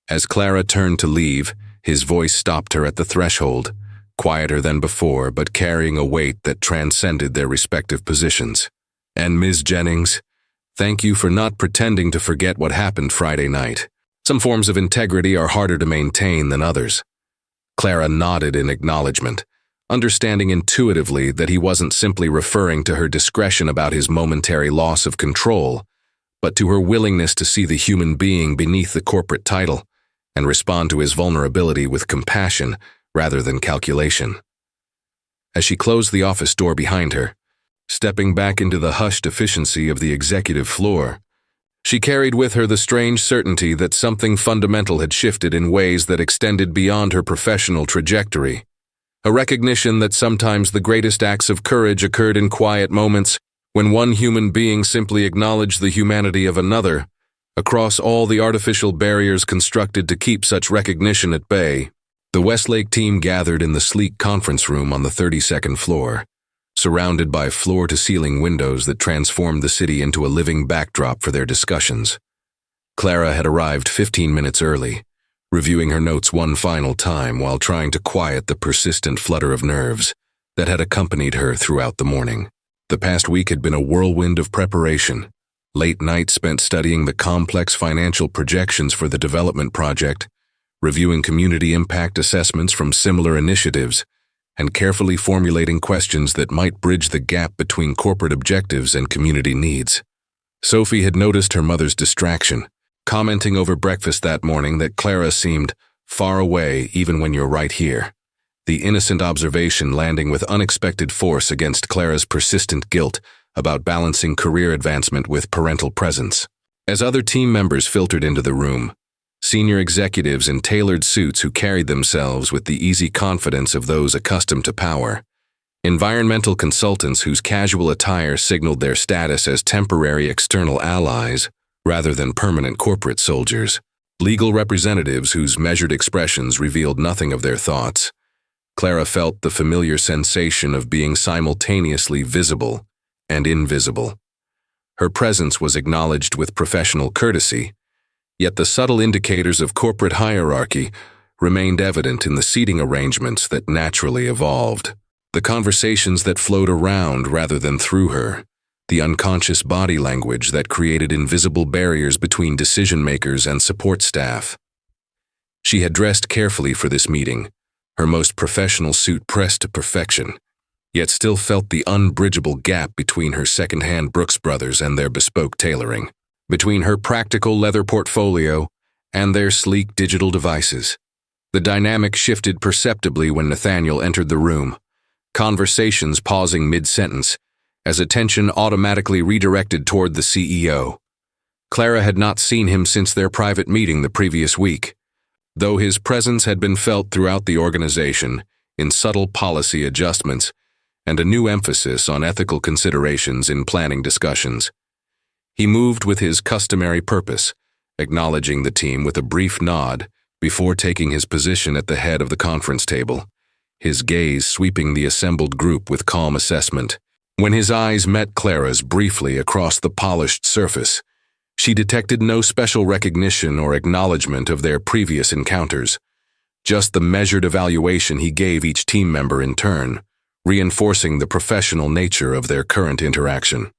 As Clara turned to leave, his voice stopped her at the threshold, quieter than before but carrying a weight that transcended their respective positions. And Ms. Jennings, thank you for not pretending to forget what happened Friday night. Some forms of integrity are harder to maintain than others. Clara nodded in acknowledgement, understanding intuitively that he wasn't simply referring to her discretion about his momentary loss of control, but to her willingness to see the human being beneath the corporate title and respond to his vulnerability with compassion rather than calculation. As she closed the office door behind her, stepping back into the hushed efficiency of the executive floor, she carried with her the strange certainty that something fundamental had shifted in ways that extended beyond her professional trajectory. A recognition that sometimes the greatest acts of courage occurred in quiet moments when one human being simply acknowledged the humanity of another, across all the artificial barriers constructed to keep such recognition at bay. The Westlake team gathered in the sleek conference room on the 32nd floor, surrounded by floor-to-ceiling windows that transformed the city into a living backdrop for their discussions. Clara had arrived 15 minutes early, reviewing her notes one final time while trying to quiet the persistent flutter of nerves that had accompanied her throughout the morning. The past week had been a whirlwind of preparation, late nights spent studying the complex financial projections for the development project, reviewing community impact assessments from similar initiatives, and carefully formulating questions that might bridge the gap between corporate objectives and community needs. Sophie had noticed her mother's distraction, commenting over breakfast that morning that Clara seemed far away even when you're right here. The innocent observation landing with unexpected force against Clara's persistent guilt about balancing career advancement with parental presence. As other team members filtered into the room, senior executives in tailored suits who carried themselves with the easy confidence of those accustomed to power, environmental consultants whose casual attire signaled their status as temporary external allies rather than permanent corporate soldiers, legal representatives whose measured expressions revealed nothing of their thoughts. Clara felt the familiar sensation of being simultaneously visible and invisible. Her presence was acknowledged with professional courtesy, yet the subtle indicators of corporate hierarchy remained evident in the seating arrangements that naturally evolved, the conversations that flowed around rather than through her, the unconscious body language that created invisible barriers between decision-makers and support staff. She had dressed carefully for this meeting, her most professional suit pressed to perfection, yet still felt the unbridgeable gap between her second-hand Brooks Brothers and their bespoke tailoring, between her practical leather portfolio and their sleek digital devices. The dynamic shifted perceptibly when Nathaniel entered the room, conversations pausing mid-sentence, as attention automatically redirected toward the CEO. Clara had not seen him since their private meeting the previous week, though his presence had been felt throughout the organization in subtle policy adjustments and a new emphasis on ethical considerations in planning discussions. He moved with his customary purpose, acknowledging the team with a brief nod before taking his position at the head of the conference table, his gaze sweeping the assembled group with calm assessment. When his eyes met Clara's briefly across the polished surface, she detected no special recognition or acknowledgement of their previous encounters, just the measured evaluation he gave each team member in turn, reinforcing the professional nature of their current interaction.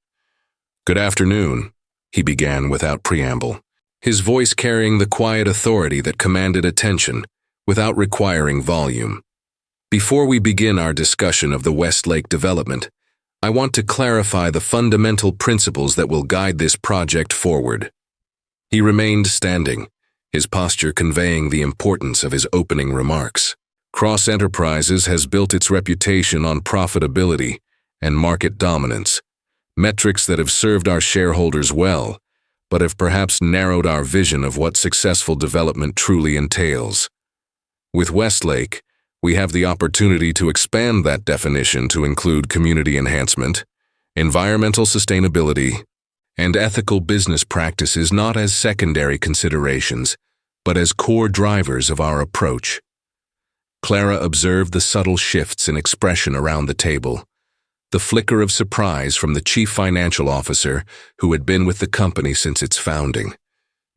"Good afternoon," he began without preamble, his voice carrying the quiet authority that commanded attention without requiring volume. "Before we begin our discussion of the Westlake development, I want to clarify the fundamental principles that will guide this project forward." He remained standing, his posture conveying the importance of his opening remarks. Cross Enterprises has built its reputation on profitability and market dominance, metrics that have served our shareholders well, but have perhaps narrowed our vision of what successful development truly entails. With Westlake, We have the opportunity to expand that definition to include community enhancement, environmental sustainability, and ethical business practices not as secondary considerations, but as core drivers of our approach. Clara observed the subtle shifts in expression around the table, the flicker of surprise from the chief financial officer who had been with the company since its founding,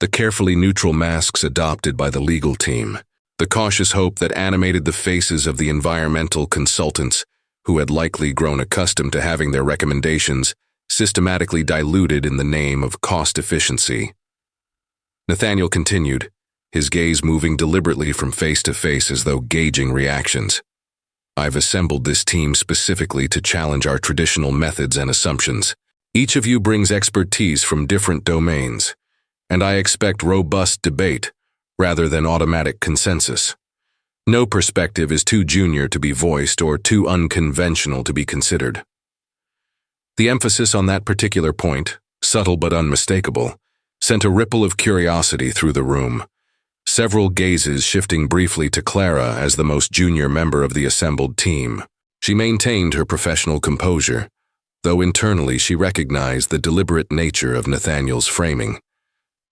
the carefully neutral masks adopted by the legal team, the cautious hope that animated the faces of the environmental consultants who had likely grown accustomed to having their recommendations systematically diluted in the name of cost efficiency. Nathaniel continued, his gaze moving deliberately from face to face as though gauging reactions. I've assembled this team specifically to challenge our traditional methods and assumptions. Each of you brings expertise from different domains, and I expect robust debate rather than automatic consensus. No perspective is too junior to be voiced or too unconventional to be considered. The emphasis on that particular point, subtle but unmistakable, sent a ripple of curiosity through the room, several gazes shifting briefly to Clara as the most junior member of the assembled team. She maintained her professional composure, though internally she recognized the deliberate nature of Nathaniel's framing.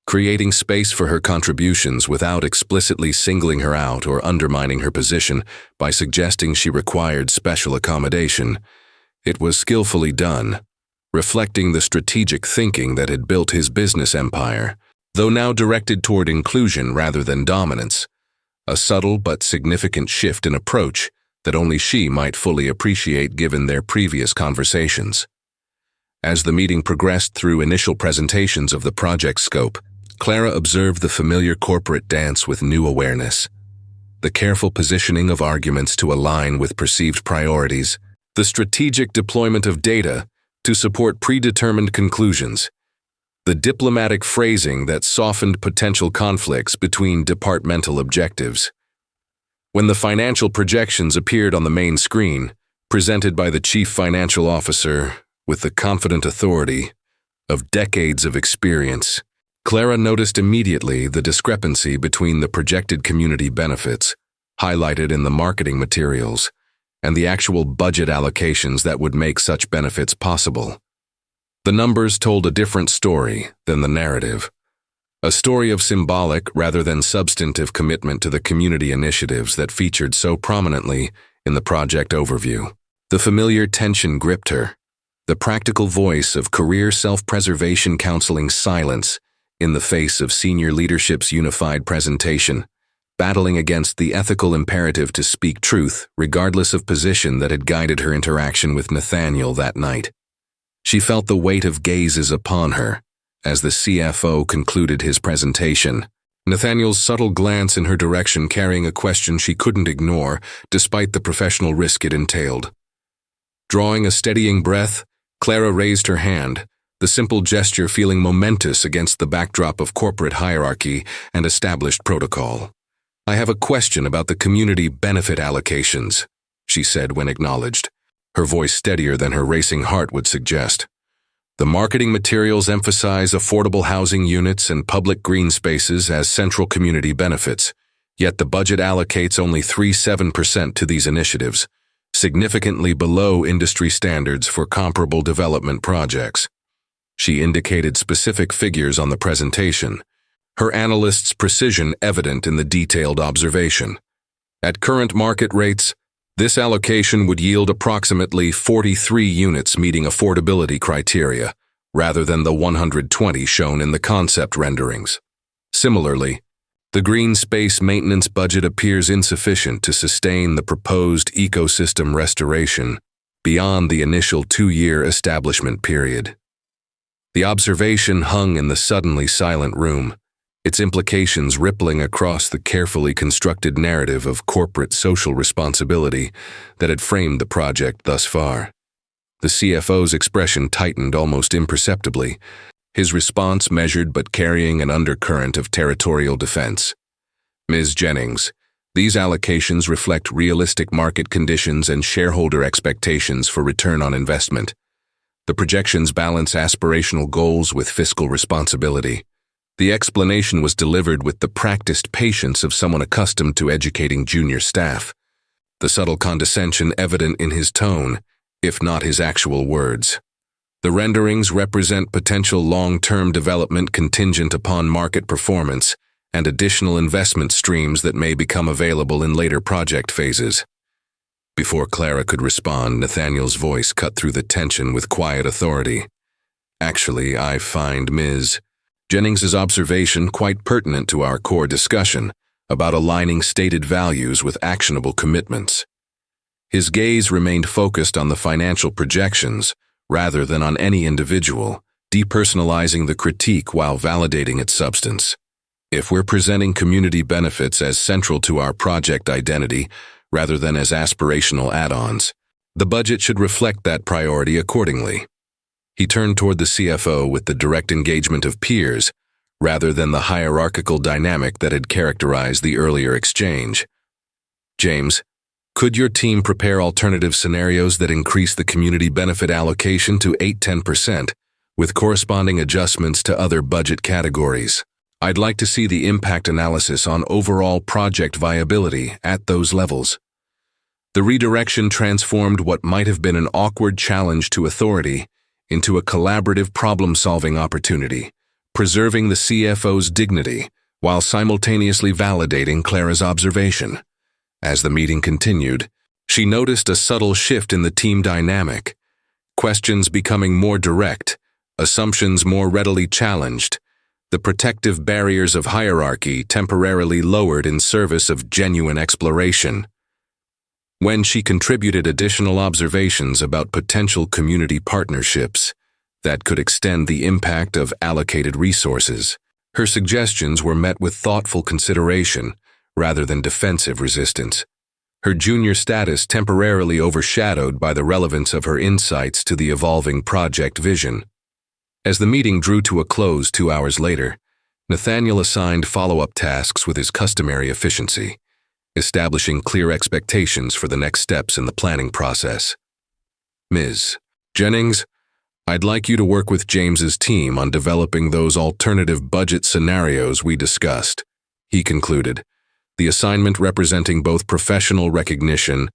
Creating space for her contributions without explicitly singling her out or undermining her position by suggesting she required special accommodation, it was skillfully done, reflecting the strategic thinking that had built his business empire, though now directed toward inclusion rather than dominance, a subtle but significant shift in approach that only she might fully appreciate given their previous conversations. As the meeting progressed through initial presentations of the project scope, Clara observed the familiar corporate dance with new awareness. The careful positioning of arguments to align with perceived priorities, the strategic deployment of data to support predetermined conclusions, the diplomatic phrasing that softened potential conflicts between departmental objectives. When the financial projections appeared on the main screen, presented by the chief financial officer with the confident authority of decades of experience, Clara noticed immediately the discrepancy between the projected community benefits, highlighted in the marketing materials, and the actual budget allocations that would make such benefits possible. The numbers told a different story than the narrative, a story of symbolic rather than substantive commitment to the community initiatives that featured so prominently in the project overview. The familiar tension gripped her, the practical voice of career self-preservation counseling silence in the face of senior leadership's unified presentation, battling against the ethical imperative to speak truth regardless of position that had guided her interaction with Nathaniel that night. She felt the weight of gazes upon her as the CFO concluded his presentation, Nathaniel's subtle glance in her direction carrying a question she couldn't ignore despite the professional risk it entailed. Drawing a steadying breath, Clara raised her hand, the simple gesture feeling momentous against the backdrop of corporate hierarchy and established protocol. "I have a question about the community benefit allocations," she said when acknowledged, her voice steadier than her racing heart would suggest. "The marketing materials emphasize affordable housing units and public green spaces as central community benefits, yet the budget allocates only 3.7% to these initiatives, significantly below industry standards for comparable development projects." She indicated specific figures on the presentation, her analyst's precision evident in the detailed observation. At current market rates, this allocation would yield approximately 43 units meeting affordability criteria, rather than the 120 shown in the concept renderings. Similarly, the green space maintenance budget appears insufficient to sustain the proposed ecosystem restoration beyond the initial 2-year establishment period. The observation hung in the suddenly silent room, its implications rippling across the carefully constructed narrative of corporate social responsibility that had framed the project thus far. The CFO's expression tightened almost imperceptibly, his response measured but carrying an undercurrent of territorial defense. "Ms. Jennings, these allocations reflect realistic market conditions and shareholder expectations for return on investment. The projections balance aspirational goals with fiscal responsibility." The explanation was delivered with the practiced patience of someone accustomed to educating junior staff. the subtle condescension evident in his tone, if not his actual words. The renderings represent potential long-term development contingent upon market performance and additional investment streams that may become available in later project phases. Before Clara could respond, Nathaniel's voice cut through the tension with quiet authority. Actually, I find Ms. Jennings's observation quite pertinent to our core discussion about aligning stated values with actionable commitments. His gaze remained focused on the financial projections rather than on any individual, depersonalizing the critique while validating its substance. If we're presenting community benefits as central to our project identity rather than as aspirational add-ons, the budget should reflect that priority accordingly. He turned toward the CFO with the direct engagement of peers, rather than the hierarchical dynamic that had characterized the earlier exchange. James, could your team prepare alternative scenarios that increase the community benefit allocation to 8–10%, with corresponding adjustments to other budget categories? I'd like to see the impact analysis on overall project viability at those levels. The redirection transformed what might have been an awkward challenge to authority into a collaborative problem-solving opportunity, preserving the CFO's dignity while simultaneously validating Clara's observation. As the meeting continued, she noticed a subtle shift in the team dynamic, questions becoming more direct, assumptions more readily challenged, the protective barriers of hierarchy temporarily lowered in service of genuine exploration. When she contributed additional observations about potential community partnerships that could extend the impact of allocated resources, her suggestions were met with thoughtful consideration rather than defensive resistance. Her junior status temporarily overshadowed by the relevance of her insights to the evolving project vision. As the meeting drew to a close 2 hours later, Nathaniel assigned follow-up tasks with his customary efficiency, establishing clear expectations for the next steps in the planning process. Ms. Jennings, I'd like you to work with James's team on developing those alternative budget scenarios we discussed, he concluded, the assignment representing both professional recognition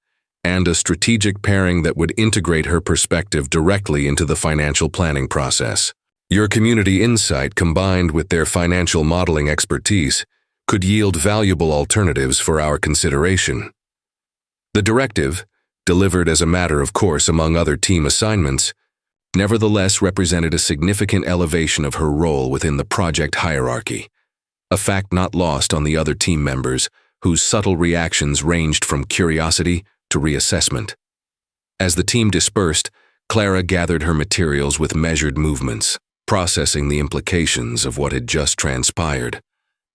and a strategic pairing that would integrate her perspective directly into the financial planning process. Your community insight combined with their financial modeling expertise could yield valuable alternatives for our consideration. The directive, delivered as a matter of course among other team assignments, nevertheless represented a significant elevation of her role within the project hierarchy, a fact not lost on the other team members whose subtle reactions ranged from curiosity to reassessment. As the team dispersed, Clara gathered her materials with measured movements, processing the implications of what had just transpired.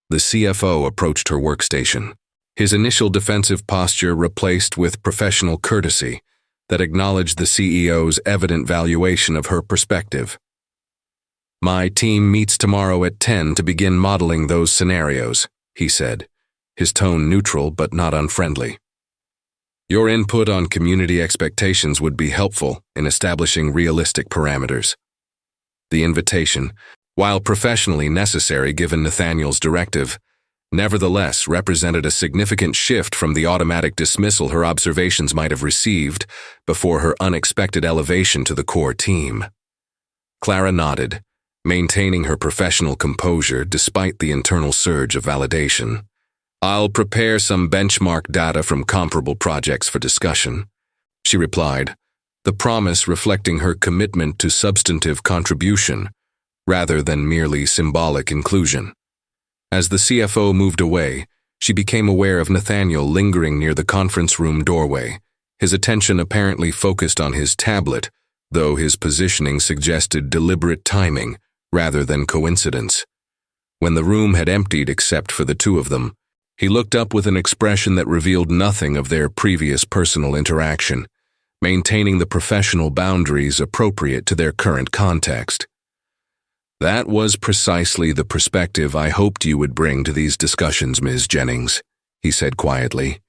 The CFO approached her workstation, his initial defensive posture replaced with professional courtesy that acknowledged the CEO's evident valuation of her perspective. My team meets tomorrow at 10 to begin modeling those scenarios, he said, his tone neutral but not unfriendly. Your input on community expectations would be helpful in establishing realistic parameters. The invitation, while professionally necessary given Nathaniel's directive, nevertheless represented a significant shift from the automatic dismissal her observations might have received before her unexpected elevation to the core team. Clara nodded, maintaining her professional composure despite the internal surge of validation. I'll prepare some benchmark data from comparable projects for discussion, she replied, the promise reflecting her commitment to substantive contribution rather than merely symbolic inclusion. As the CFO moved away, she became aware of Nathaniel lingering near the conference room doorway, his attention apparently focused on his tablet, though his positioning suggested deliberate timing rather than coincidence. When the room had emptied except for the two of them, he looked up with an expression that revealed nothing of their previous personal interaction, maintaining the professional boundaries appropriate to their current context. That was precisely the perspective I hoped you would bring to these discussions, Ms. Jennings, he said quietly,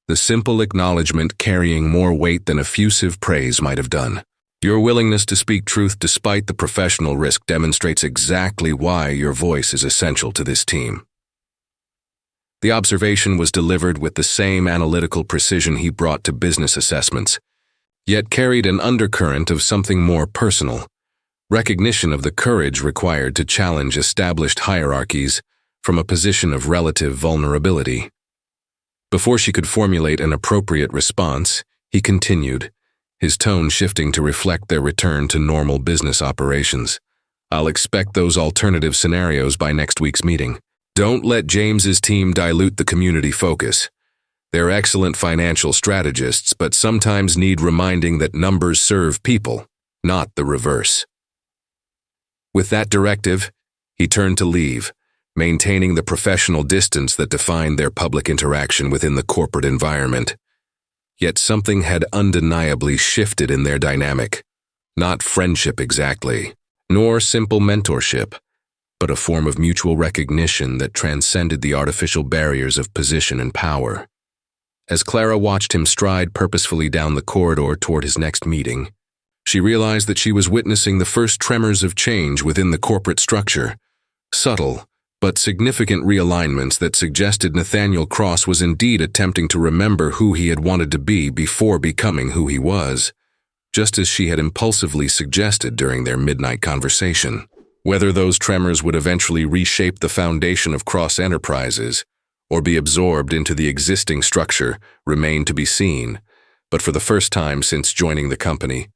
the simple acknowledgement carrying more weight than effusive praise might have done. Your willingness to speak truth despite the professional risk demonstrates exactly why your voice is essential to this team. The observation was delivered with the same analytical precision he brought to business assessments, yet carried an undercurrent of something more personal, recognition of the courage required to challenge established hierarchies from a position of relative vulnerability. Before she could formulate an appropriate response, he continued, his tone shifting to reflect their return to normal business operations. I'll expect those alternative scenarios by next week's meeting. Don't let James's team dilute the community focus. They're excellent financial strategists, but sometimes need reminding that numbers serve people, not the reverse. With that directive, he turned to leave, maintaining the professional distance that defined their public interaction within the corporate environment. Yet something had undeniably shifted in their dynamic. Not friendship exactly, nor simple mentorship, but a form of mutual recognition that transcended the artificial barriers of position and power. As Clara watched him stride purposefully down the corridor toward his next meeting, she realized that she was witnessing the first tremors of change within the corporate structure, subtle but significant realignments that suggested Nathaniel Cross was indeed attempting to remember who he had wanted to be before becoming who he was, just as she had impulsively suggested during their midnight conversation. Whether those tremors would eventually reshape the foundation of Cross Enterprises or be absorbed into the existing structure remained to be seen, but for the first time since joining the company,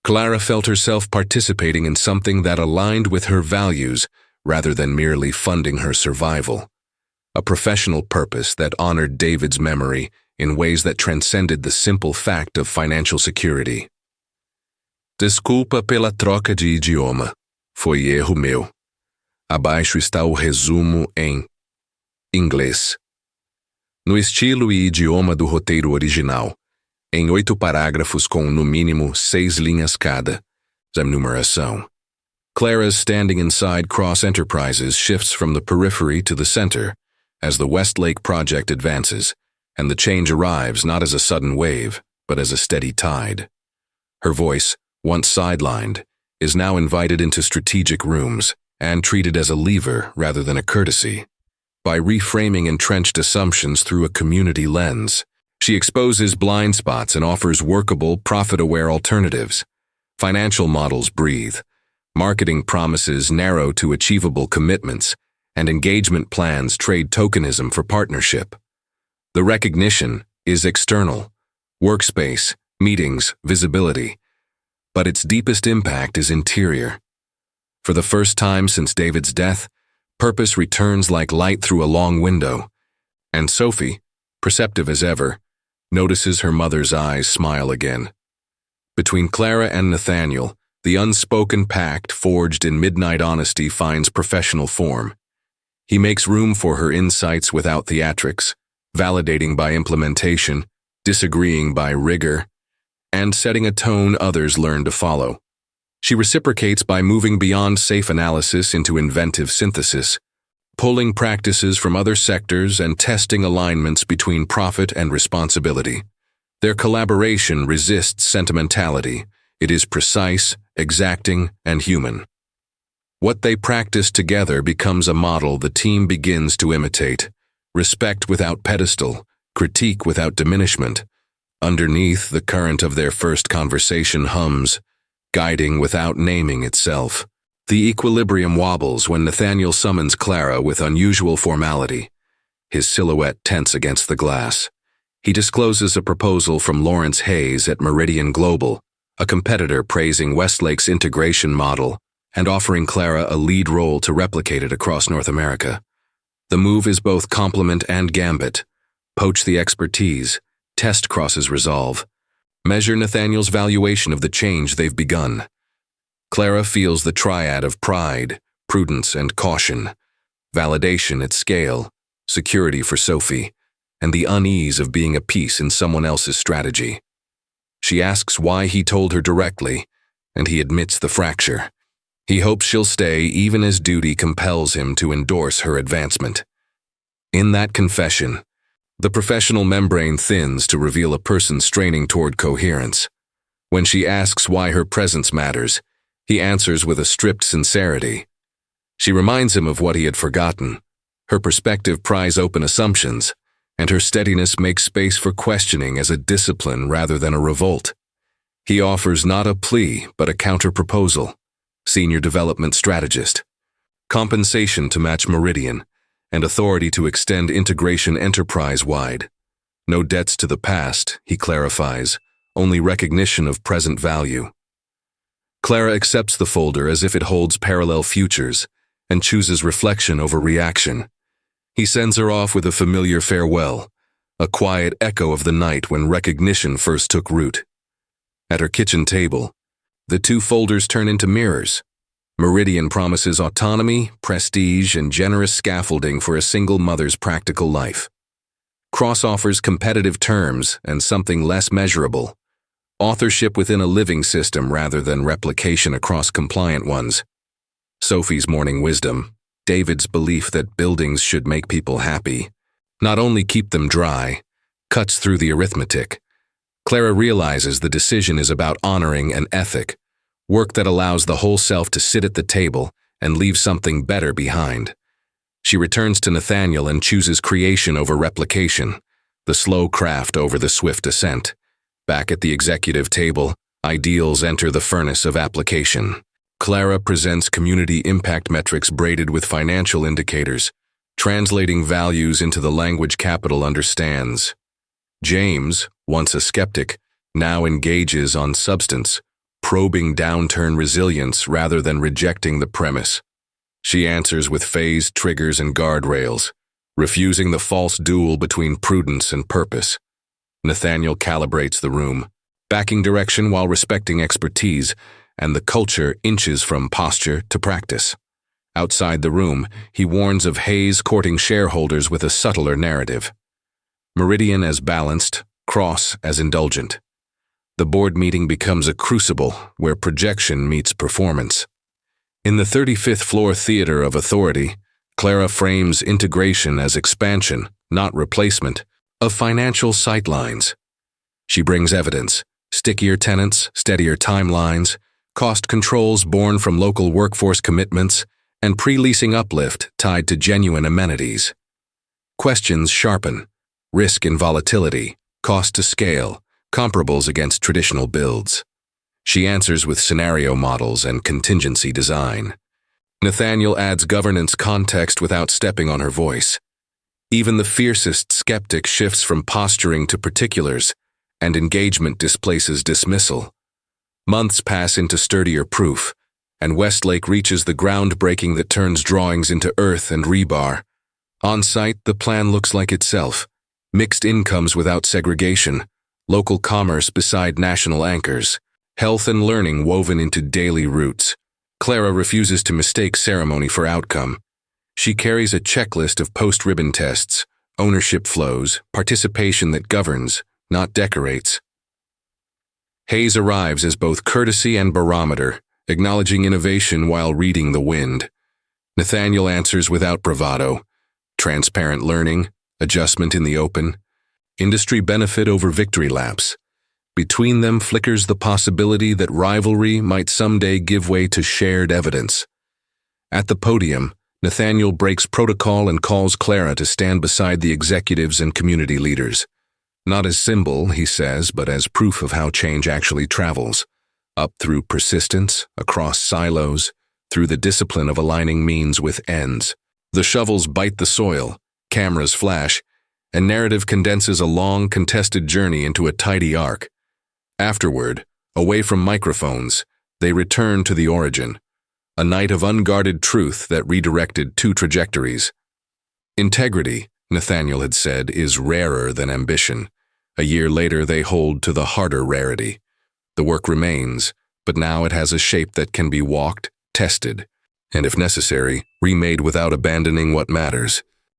Clara felt herself participating in something that aligned with her values rather than merely funding her survival. A professional purpose that honored David's memory in ways that transcended the simple fact of financial security. Desculpa pela troca de idioma. Foi erro meu. Abaixo está o resumo em inglês. No estilo e idioma do roteiro original, em 8 parágrafos com no mínimo 6 linhas cada, da numeração. Clara's standing inside Cross Enterprises shifts from the periphery to the center as the Westlake project advances, and the change arrives not as a sudden wave, but as a steady tide. Her voice, once sidelined, is now invited into strategic rooms and treated as a lever rather than a courtesy. By reframing entrenched assumptions through a community lens, she exposes blind spots and offers workable, profit-aware alternatives. Financial models breathe. Marketing promises narrow to achievable commitments, and engagement plans trade tokenism for partnership. The recognition is external, workspace, meetings, visibility, but its deepest impact is interior. For the first time since David's death, purpose returns like light through a long window, and Sophie, perceptive as ever, notices her mother's eyes smile again. Between Clara and Nathaniel, the unspoken pact forged in midnight honesty finds professional form. He makes room for her insights without theatrics, validating by implementation, disagreeing by rigor, and setting a tone others learn to follow. She reciprocates by moving beyond safe analysis into inventive synthesis, pulling practices from other sectors and testing alignments between profit and responsibility. Their collaboration resists sentimentality. It is precise, exacting, and human. What they practice together becomes a model the team begins to imitate. Respect without pedestal, critique without diminishment. Underneath, the current of their first conversation hums, guiding without naming itself. The equilibrium wobbles when Nathaniel summons Clara with unusual formality, his silhouette tense against the glass. He discloses a proposal from Lawrence Hayes at Meridian Global, a competitor praising Westlake's integration model and offering Clara a lead role to replicate it across North America. The move is both compliment and gambit. Poach the expertise, test Cross's resolve, measure Nathaniel's valuation of the change they've begun. Clara feels the triad of pride, prudence, and caution, validation at scale, security for Sophie, and the unease of being a piece in someone else's strategy. She asks why he told her directly, and he admits the fracture. He hopes she'll stay even as duty compels him to endorse her advancement. In that confession, the professional membrane thins to reveal a person straining toward coherence. When she asks why her presence matters, he answers with a stripped sincerity. She reminds him of what he had forgotten, Her perspective pries open assumptions, and her steadiness makes space for questioning as a discipline rather than a revolt. He offers not a plea, but a counter-proposal. Senior development strategist. Compensation to match Meridian, and authority to extend integration enterprise-wide. No debts to the past, he clarifies, only recognition of present value. Clara accepts the folder as if it holds parallel futures, and chooses reflection over reaction. He sends her off with a familiar farewell, a quiet echo of the night when recognition first took root. At her kitchen table, the two folders turn into mirrors. Meridian promises autonomy, prestige, and generous scaffolding for a single mother's practical life. Cross offers competitive terms and something less measurable. Authorship within a living system rather than replication across compliant ones. Sophie's morning wisdom, David's belief that buildings should make people happy, not only keep them dry, cuts through the arithmetic. Clara realizes the decision is about honoring an ethic, work that allows the whole self to sit at the table and leave something better behind. She returns to Nathaniel and chooses creation over replication, the slow craft over the swift ascent. Back at the executive table, ideals enter the furnace of application. Clara presents community impact metrics braided with financial indicators, translating values into the language capital understands. James, once a skeptic, now engages on substance, probing downturn resilience rather than rejecting the premise. She answers with phased triggers and guardrails, refusing the false duel between prudence and purpose. Nathaniel calibrates the room, backing direction while respecting expertise, and the culture inches from posture to practice. Outside the room, he warns of Hayes courting shareholders with a subtler narrative. Meridian as balanced, Cross as indulgent. The board meeting becomes a crucible where projection meets performance. In the 35th floor theater of authority, Clara frames integration as expansion, not replacement, of financial sightlines. She brings evidence, stickier tenants, steadier timelines, cost controls born from local workforce commitments, and pre-leasing uplift tied to genuine amenities. Questions sharpen, risk and volatility, cost to scale, comparables against traditional builds. She answers with scenario models and contingency design. Nathaniel adds governance context without stepping on her voice. Even the fiercest skeptic shifts from posturing to particulars, and engagement displaces dismissal. Months pass into sturdier proof, and Westlake reaches the groundbreaking that turns drawings into earth and rebar. On site, the plan looks like itself. Mixed incomes without segregation, local commerce beside national anchors, health and learning woven into daily routes. Clara refuses to mistake ceremony for outcome. She carries a checklist of post-ribbon tests, ownership flows, participation that governs, not decorates. Hayes arrives as both courtesy and barometer, acknowledging innovation while reading the wind. Nathaniel answers without bravado. Transparent learning, adjustment in the open, industry benefit over victory laps. Between them flickers the possibility that rivalry might someday give way to shared evidence. At the podium, Nathaniel breaks protocol and calls Clara to stand beside the executives and community leaders. Not as symbol, he says, but as proof of how change actually travels. Up through persistence, across silos, through the discipline of aligning means with ends. The shovels bite the soil, cameras flash, and narrative condenses a long, contested journey into a tidy arc. Afterward, away from microphones, they return to the origin, a night of unguarded truth that redirected two trajectories. Integrity, Nathaniel had said, is rarer than ambition. A year later, they hold to the harder rarity. The work remains, but now it has a shape that can be walked, tested, and if necessary, remade without abandoning what matters.